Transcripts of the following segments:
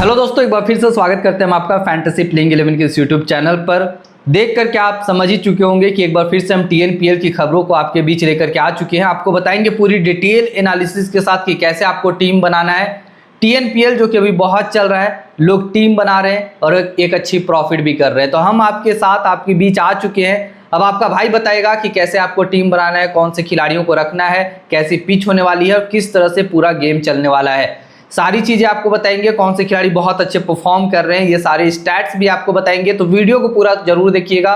Hello दोस्तों, एक बार फिर से स्वागत करते हैं हम आपका फैंटेसी प्लेइंग 11 के इस यूट्यूब चैनल पर। देख करके आप समझ ही चुके होंगे कि एक बार फिर से हम टीएनपीएल की खबरों को आपके बीच लेकर के आ चुके हैं। आपको बताएंगे पूरी डिटेल एनालिसिस के साथ कि कैसे आपको टीम बनाना है। टीएनपीएल जो कि अभी बहुत चल रहा है, लोग टीम बना रहे हैं और एक अच्छी प्रॉफिट भी कर रहे हैं। तो हम आपके साथ आपके बीच आ चुके हैं। अब आपका भाई बताएगा कि कैसे आपको टीम बनाना है, कौन से खिलाड़ियों को रखना है, कैसी पिच होने वाली है और किस तरह से पूरा गेम चलने वाला है। सारी चीजें आपको बताएंगे। कौन से खिलाड़ी बहुत अच्छे परफॉर्म कर रहे हैं, ये सारे स्टैट्स भी आपको बताएंगे। तो वीडियो को पूरा जरूर देखिएगा।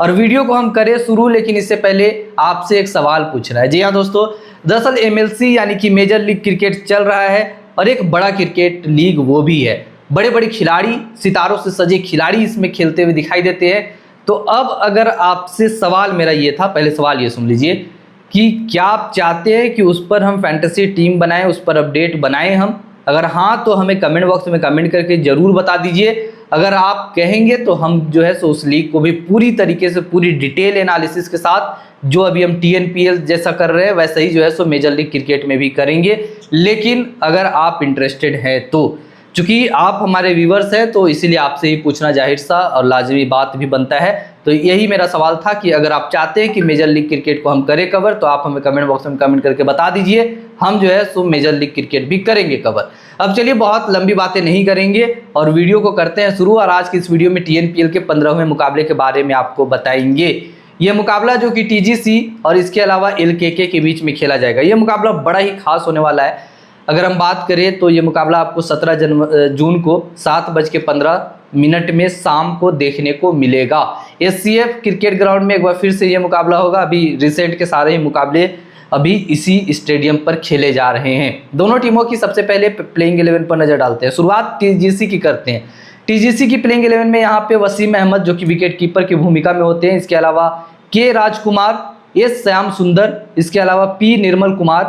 और वीडियो को हम करें शुरू, लेकिन इससे पहले आपसे एक सवाल पूछना है। जी हाँ दोस्तों, दरअसल एमएलसी यानी कि मेजर लीग क्रिकेट चल रहा है और एक बड़ा क्रिकेट लीग वो भी है। बड़े बड़े खिलाड़ी, सितारों से सजे खिलाड़ी इसमें खेलते हुए दिखाई देते हैं। तो अब अगर आपसे सवाल मेरा ये था, पहले सवाल ये सुन लीजिए कि क्या आप चाहते हैं कि उस पर हम फैंटेसी टीम बनाएं, उस पर अपडेट बनाएं हम? अगर हाँ तो हमें कमेंट बॉक्स में कमेंट करके ज़रूर बता दीजिए। अगर आप कहेंगे तो हम जो है सो उस लीग को भी पूरी तरीके से पूरी डिटेल एनालिसिस के साथ, जो अभी हम टीएनपीएल जैसा कर रहे हैं वैसा ही जो है सो मेजर लीग क्रिकेट में भी करेंगे। लेकिन अगर आप इंटरेस्टेड हैं तो, चूँकि आप हमारे व्यूवर्स हैं तो इसीलिए आपसे ही पूछना जाहिर सा और लाजमी बात भी बनता है। तो यही मेरा सवाल था कि अगर आप चाहते हैं कि मेजर लीग क्रिकेट को हम करें कवर, तो आप हमें कमेंट बॉक्स में कमेंट करके बता दीजिए। हम जो है सो मेजर लीग क्रिकेट भी करेंगे कवर। अब चलिए बहुत लंबी बातें नहीं करेंगे और वीडियो को करते हैं शुरू। और आज की इस वीडियो में टीएनपीएल के 15वें मुकाबले के बारे में आपको बताएंगे। यह मुकाबला जो कि टीजीसी और इसके अलावा एलकेके के बीच में खेला जाएगा। यह मुकाबला बड़ा ही खास होने वाला है। अगर हम बात करें तो ये मुकाबला आपको 17 जून को 7:15 में शाम को देखने को मिलेगा। एससीएफ क्रिकेट ग्राउंड में एक बार फिर से ये मुकाबला होगा। अभी रिसेंट के सारे ही मुकाबले अभी इसी स्टेडियम पर खेले जा रहे हैं। दोनों टीमों की सबसे पहले प्लेइंग 11 पर नजर डालते हैं। शुरुआत टीजीसी की करते हैं। टीजीसी की प्लेइंग 11 में यहाँ पे वसीम अहमद जो कि विकेट कीपर की भूमिका में होते हैं। इसके अलावा के राजकुमार, एस श्याम सुंदर, इसके अलावा पी निर्मल कुमार,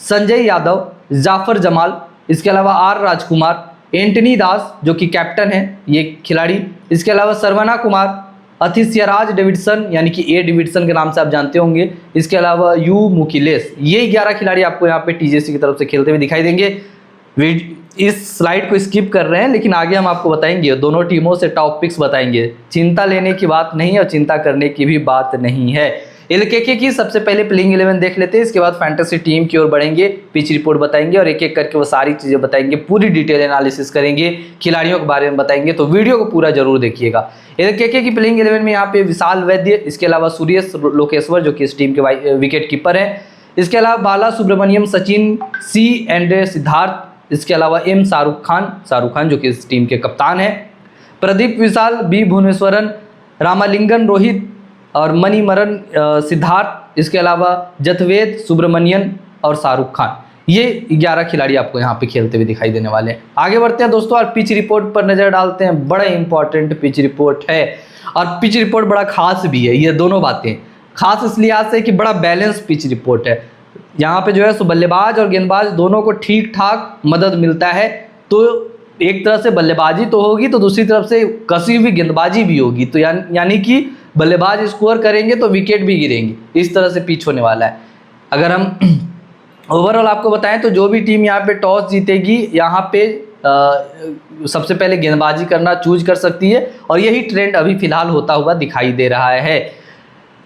संजय यादव, जाफर जमाल, इसके अलावा आर राजकुमार, एंटनी दास जो कि कैप्टन है ये खिलाड़ी, इसके अलावा सरवना कुमार, अथिस्यराज डेविडसन यानी कि ए डेविडसन के नाम से आप जानते होंगे, इसके अलावा यू मुकिलेस। ये 11 खिलाड़ी आपको यहाँ पे टीजेसी की तरफ से खेलते हुए दिखाई देंगे। इस स्लाइड को स्किप कर रहे हैं, लेकिन आगे हम आपको बताएंगे, दोनों टीमों से टॉप पिक्स बताएंगे। चिंता लेने की बात नहीं है और चिंता करने की भी बात नहीं है। एलकेके की सबसे पहले प्लेइंग 11 देख लेते हैं, इसके बाद फैंटेसी टीम की ओर बढ़ेंगे, पिच रिपोर्ट बताएंगे और एक एक करके वो सारी चीज़ें बताएंगे, पूरी डिटेल एनालिसिस करेंगे, खिलाड़ियों के बारे में बताएंगे। तो वीडियो को पूरा जरूर देखिएगा। एलकेके की प्लेइंग 11 में यहाँ पे विशाल वैद्य, इसके अलावा सुरेश लोकेश्वर जो कि इस टीम के विकेट कीपर हैं, इसके अलावा बाला सुब्रमण्यम, सचिन सी एंड सिद्धार्थ, इसके अलावा एम शाहरुख खान जो कि इस टीम के कप्तान हैं, प्रदीप विशाल, बी भुवनेश्वरन, रामालिंगन रोहित और मणिमरन सिद्धार्थ, इसके अलावा जतवेद सुब्रमण्यन और शाहरुख खान। ये 11 खिलाड़ी आपको यहाँ पे खेलते हुए दिखाई देने वाले हैं। आगे बढ़ते हैं दोस्तों और पिच रिपोर्ट पर नजर डालते हैं। बड़ा इंपॉर्टेंट पिच रिपोर्ट है और पिच रिपोर्ट बड़ा खास भी है। ये दोनों बातें खास इस लिहाज से कि बड़ा बैलेंस पिच रिपोर्ट है। यहाँ पे जो है सो बल्लेबाज और गेंदबाज दोनों को ठीक ठाक मदद मिलता है। तो एक तरफ से बल्लेबाजी तो होगी तो दूसरी तरफ से कसी हुई गेंदबाजी भी होगी। तो यानी कि बल्लेबाज स्कोर करेंगे तो विकेट भी गिरेंगे। इस तरह से पिच होने वाला है। अगर हम ओवरऑल आपको बताएं तो जो भी टीम यहाँ पे टॉस जीतेगी, यहाँ पे सबसे पहले गेंदबाजी करना चूज कर सकती है और यही ट्रेंड अभी फिलहाल होता हुआ दिखाई दे रहा है।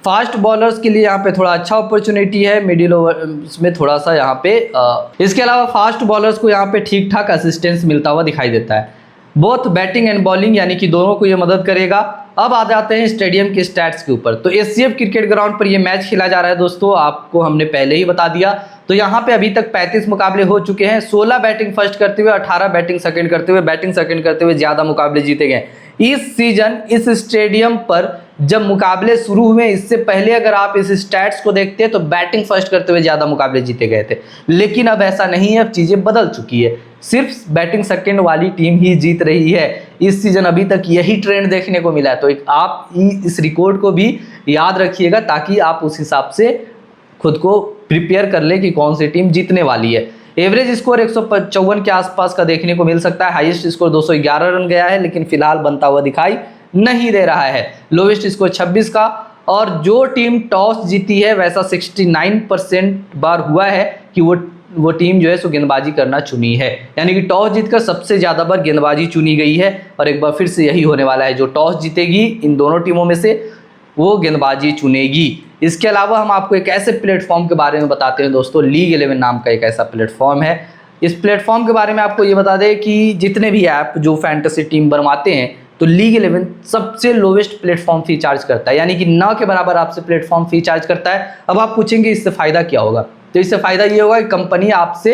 फास्ट बॉलर्स के लिए यहाँ पे थोड़ा अच्छा अपॉर्चुनिटी है, मिडिल ओवर्स में थोड़ा सा यहाँ पे इसके अलावा फास्ट बॉलर्स को यहाँ पे ठीक ठाक असिस्टेंस मिलता हुआ दिखाई देता है। बोथ बैटिंग एंड बॉलिंग यानी कि दोनों को ये मदद करेगा। अब आ जाते हैं स्टेडियम के स्टैट्स के ऊपर। तो एससीएफ क्रिकेट ग्राउंड पर ये मैच खेला जा रहा है दोस्तों, आपको हमने पहले ही बता दिया। तो यहाँ पे अभी तक 35 मुकाबले हो चुके हैं। 16 बैटिंग फर्स्ट करते हुए, 18 बैटिंग सेकंड करते हुए ज़्यादा मुकाबले जीते गए। इस सीजन इस स्टेडियम पर जब मुकाबले शुरू हुए, इससे पहले अगर आप इस स्टैट्स को देखते हैं तो बैटिंग फर्स्ट करते हुए ज़्यादा मुकाबले जीते गए थे। लेकिन अब ऐसा नहीं है, अब चीज़ें बदल चुकी है। सिर्फ बैटिंग सेकंड वाली टीम ही जीत रही है इस सीजन। अभी तक यही ट्रेंड देखने को मिला है। तो आप इस रिकॉर्ड को भी याद रखिएगा ताकि आप उस हिसाब से खुद को प्रिपेयर कर ले कि कौन सी टीम जीतने वाली है। एवरेज स्कोर 154 के आसपास का देखने को मिल सकता है। हाईएस्ट स्कोर 211 रन गया है, लेकिन फिलहाल बनता हुआ दिखाई नहीं दे रहा है। लोवेस्ट स्कोर 26 का। और जो टीम टॉस जीती है वैसा 69% बार हुआ है कि वो वो टीम जो है सो गेंदबाजी करना चुनी है, यानी कि टॉस जीतकर सबसे ज़्यादा बार गेंदबाजी चुनी गई है। और एक बार फिर से यही होने वाला है, जो टॉस जीतेगी इन दोनों टीमों में से वो गेंदबाजी चुनेगी। इसके अलावा हम आपको एक ऐसे प्लेटफॉर्म के बारे में बताते हैं दोस्तों, लीग 11 नाम का एक ऐसा प्लेटफॉर्म है। इस प्लेटफॉर्म के बारे में आपको ये बता दें कि जितने भी ऐप जो फैंटेसी टीम बनवाते हैं तो लीग 11 सबसे लोवेस्ट प्लेटफॉर्म फी चार्ज करता है, यानी कि ना के बराबर आपसे प्लेटफॉर्म फी चार्ज करता है। अब आप पूछेंगे इससे फ़ायदा क्या होगा, तो इससे फ़ायदा ये होगा कि कंपनी आपसे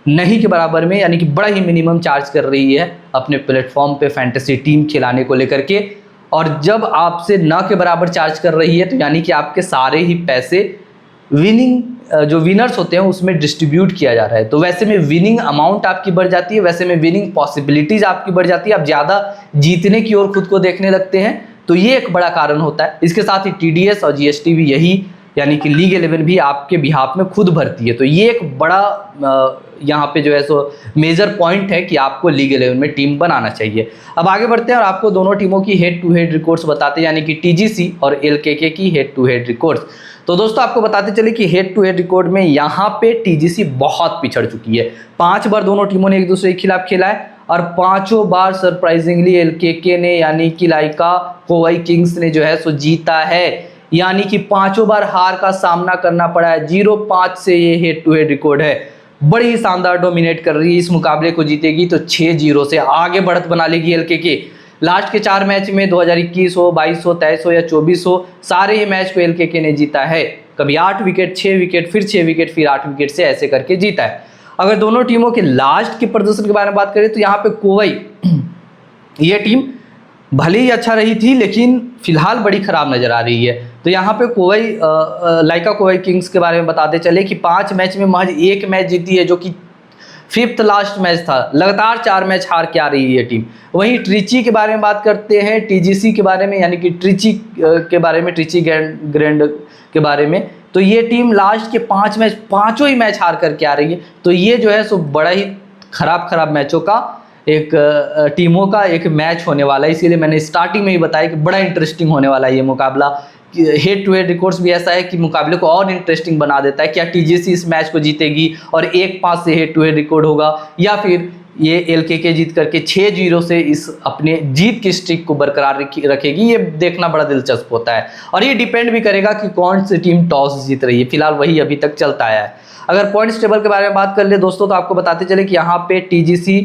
नहीं के बराबर में, यानी कि बड़ा ही मिनिमम चार्ज कर रही है अपने प्लेटफॉर्म पे फैंटेसी टीम खिलाने को लेकर के। और जब आपसे ना के बराबर चार्ज कर रही है तो यानी कि आपके सारे ही पैसे विनिंग जो विनर्स होते हैं उसमें डिस्ट्रीब्यूट किया जा रहा है। तो वैसे में विनिंग अमाउंट आपकी बढ़ जाती है, वैसे में विनिंग पॉसिबिलिटीज़ आपकी बढ़ जाती है, आप ज़्यादा जीतने की ओर खुद को देखने लगते हैं। तो ये एक बड़ा कारण होता है। इसके साथ ही TDS और GST भी यही, यानी कि लीग 11 भी आपके बिहाफ में खुद भरती है। तो ये एक बड़ा यहाँ पे जो है सो मेजर पॉइंट है कि आपको लीग 11 में टीम बनाना चाहिए। अब आगे बढ़ते हैं और आपको दोनों टीमों की हेड टू हेड रिकॉर्ड्स बताते हैं, यानी कि TGC और LKK की हेड टू हेड रिकॉर्ड्स। तो दोस्तों आपको बताते चले कि हेड टू हेड रिकॉर्ड में यहाँ पे TGC बहुत पिछड़ चुकी है। 5 बार दोनों टीमों ने एक दूसरे के खिलाफ खेला है और 5 बार सरप्राइजिंगली LKK ने, यानी कि लाइका कोवाई किंग्स ने जो है सो जीता है, यानी कि 5 बार हार का सामना करना पड़ा है। 0-5 से ये हेड टू हेड रिकॉर्ड है। बड़ी ही शानदार डोमिनेट कर रही है, इस मुकाबले को जीतेगी तो 6-0 से आगे बढ़त बना लेगी LKK। लास्ट के 4 मैच में 2021 हो, 22 हो, 23 हो या 24 हो, सारे ही मैच को LKK ने जीता है। कभी 8 विकेट, 6 विकेट, फिर 6 विकेट, फिर 8 विकेट से ऐसे करके जीता है। अगर दोनों टीमों के लास्ट के प्रदर्शन के बारे में बात करें तो यहाँ पे कोवई ये टीम भले ही अच्छा रही थी लेकिन फिलहाल बड़ी खराब नजर आ रही है। तो यहाँ पे कोवई लाइका कोवई किंग्स के बारे में बताते चले कि 5 मैच में महज 1 मैच जीती है, जो कि 5th लास्ट मैच था। लगातार 4 मैच हार के आ रही है ये टीम। वहीं ट्रिची के बारे में बात करते हैं, TGC के बारे में, यानी कि ट्रिची के बारे में, ट्रिची ग्रैंड के बारे में। तो ये टीम लास्ट के 5 मैच, 5 ही मैच हार करके आ रही है। तो ये जो है सो बड़ा ही खराब मैचों का एक टीमों का एक मैच होने वाला है। इसीलिए मैंने स्टार्टिंग में ही बताया कि बड़ा इंटरेस्टिंग होने वाला है ये मुकाबला। हेड टू हेड रिकॉर्ड्स भी ऐसा है कि मुकाबले को और इंटरेस्टिंग बना देता है। क्या TGC इस मैच को जीतेगी और 1-5 से हेड टू हेड रिकॉर्ड होगा, या फिर ये LKK जीत करके 6-0 से इस अपने जीत की स्ट्रिक को बरकरार रखेगी, ये देखना बड़ा दिलचस्प होता है। और ये डिपेंड भी करेगा कि कौन सी टीम टॉस जीत रही है। फिलहाल वही अभी तक चलता आया है। अगर पॉइंट्स टेबल के बारे में बात कर ले दोस्तों तो आपको बताते चले कि यहाँ पे TGC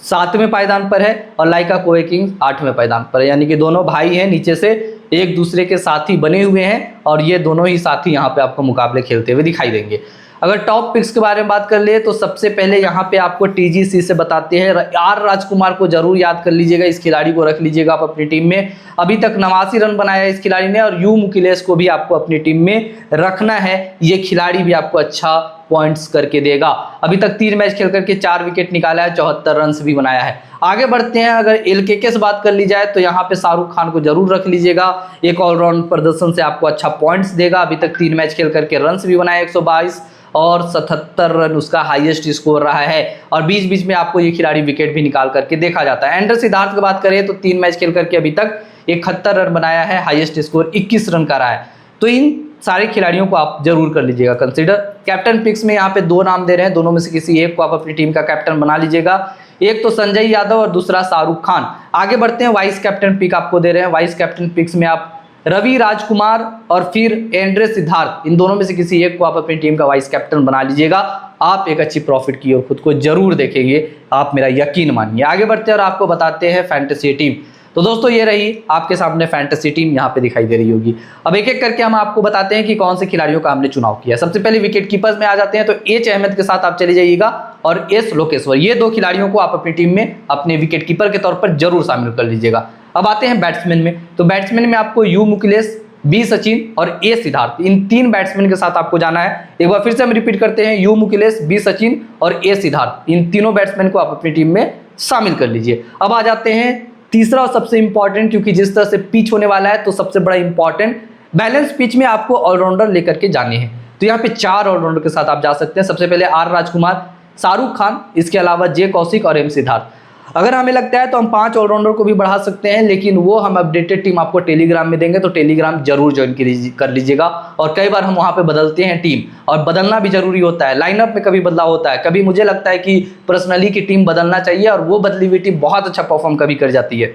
7वें पायदान पर है और लाइका कोवई किंग्स 8वें पायदान पर है, यानी कि दोनों भाई हैं, नीचे से एक दूसरे के साथी बने हुए हैं और ये दोनों ही साथी यहाँ पे आपको मुकाबले खेलते हुए दिखाई देंगे। अगर टॉप पिक्स के बारे में बात कर ले तो सबसे पहले यहाँ पे आपको TGC से बताते हैं R राजकुमार को जरूर याद कर लीजिएगा, इस खिलाड़ी को रख लीजिएगा आप अपनी टीम में। अभी तक 89 रन बनाया है इस खिलाड़ी ने। और यू मुकिलेश को भी आपको अपनी टीम में रखना है, ये खिलाड़ी भी आपको अच्छा पॉइंट्स करके देगा। अभी तक 3 मैच खेल करके 4 विकेट निकाला है, 74 रन भी बनाया है। आगे बढ़ते हैं, अगर LKK से बात कर ली जाए तो यहाँ पे शाहरुख खान को जरूर रख लीजिएगा, एक ऑलराउंड प्रदर्शन से आपको अच्छा पॉइंट्स देगा। अभी तक 3 मैच खेल करके रन भी बनाए 122 और 77 रन उसका हाईएस्ट स्कोर रहा है। और बीच बीच में आपको ये खिलाड़ी विकेट भी निकाल करके देखा जाता है। एंडर सिद्धार्थ की बात करें तो 3 मैच खेल करके अभी तक 71 रन बनाया है, हाईएस्ट स्कोर 21 रन का रहा है। तो इन सारे खिलाड़ियों को आप जरूर कर लीजिएगा कंसीडर। कैप्टन पिक्स में यहाँ पे 2 नाम दे रहे हैं, दोनों में से किसी एक को आप अपनी टीम का कैप्टन बना लीजिएगा। एक तो संजय यादव और दूसरा शाहरुख खान। आगे बढ़ते हैं, वाइस कैप्टन पिक आपको दे रहे हैं। वाइस कैप्टन पिक्स में आप रवि राजकुमार और फिर एंड्रे सिद्धार्थ, इन दोनों में से किसी एक को आप अपनी टीम का वाइस कैप्टन बना लीजिएगा। आप एक अच्छी प्रॉफिट की और खुद को जरूर देखेंगे, आप मेरा यकीन मानिए। आगे बढ़ते हैं और आपको बताते हैं फैंटेसी टीम। तो दोस्तों ये रही आपके सामने फैंटेसी टीम, यहाँ पे दिखाई दे रही होगी। अब एक एक करके हम आपको बताते हैं कि कौन से खिलाड़ियों का हमने चुनाव किया। सबसे पहले विकेट कीपर्स में आ जाते हैं, तो H अहमद के साथ आप चले जाइएगा और S लोकेश्वर, ये 2 खिलाड़ियों को आप अपनी टीम में अपने विकेट कीपर के तौर पर जरूर शामिल कर लीजिएगा। अब आते हैं बैट्समैन में, तो बैट्समैन में आपको यू मुकिलेश, B सचिन और A सिद्धार्थ, इन 3 बैट्समैन के साथ आपको जाना है। एक बार फिर से हम रिपीट करते हैं, यू मुकिलेश, B सचिन और A सिद्धार्थ, इन तीनों बैट्समैन को आप अपनी टीम में शामिल कर लीजिए। अब आ जाते हैं तीसरा और सबसे इंपॉर्टेंट, क्योंकि जिस तरह से पिच होने वाला है तो सबसे बड़ा इंपॉर्टेंट, बैलेंस पिच में आपको ऑलराउंडर लेकर के जाने हैं। तो यहाँ पे 4 ऑलराउंडर के साथ आप जा सकते हैं। सबसे पहले R राजकुमार, शाहरुख खान, इसके अलावा J कौशिक और M सिद्धार्थ। अगर हमें लगता है तो हम 5 ऑलराउंडर को भी बढ़ा सकते हैं, लेकिन वो हम अपडेटेड टीम आपको टेलीग्राम में देंगे, तो टेलीग्राम जरूर ज्वाइन कर लीजिएगा। और कई बार हम वहाँ पे बदलते हैं टीम, और बदलना भी जरूरी होता है। लाइनअप में कभी बदलाव होता है, कभी मुझे लगता है कि पर्सनली की टीम बदलना चाहिए और वो बदली हुई टीम बहुत अच्छा परफॉर्म कभी कर जाती है,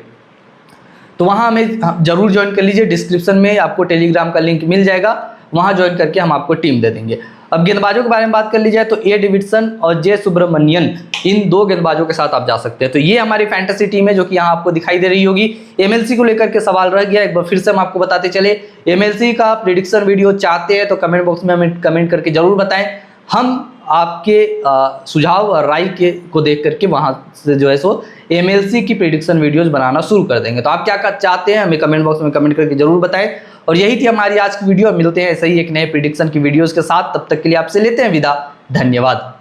तो वहाँ हमें जरूर ज्वाइन कर लीजिए। डिस्क्रिप्शन में आपको टेलीग्राम का लिंक मिल जाएगा, वहाँ ज्वाइन करके हम आपको टीम दे देंगे। अब गेंदबाजों के बारे में बात कर ली जाए तो ए डेविडसन और जे सुब्रमण्यन, इन 2 गेंदबाजों के साथ आप जा सकते हैं। तो ये हमारी फैंटेसी टीम है जो कि यहाँ आपको दिखाई दे रही होगी। एमएलसी को लेकर के सवाल रह गया, एक बार फिर से हम आपको बताते चले। एमएलसी का प्रेडिक्शन वीडियो चाहते हैं तो कमेंट बॉक्स में हमें कमेंट करके जरूर बताएं। हम आपके सुझाव और राय के को देख करके वहाँ से जो है सो एमएलसी की प्रेडिक्शन वीडियोस बनाना शुरू कर देंगे। तो आप क्या चाहते हैं हमें कमेंट बॉक्स में कमेंट करके जरूर बताएं। और यही थी हमारी आज की वीडियो। मिलते हैं ऐसे ही एक नए प्रेडिक्शन की वीडियोस के साथ, तब तक के लिए आपसे लेते हैं विदा। धन्यवाद।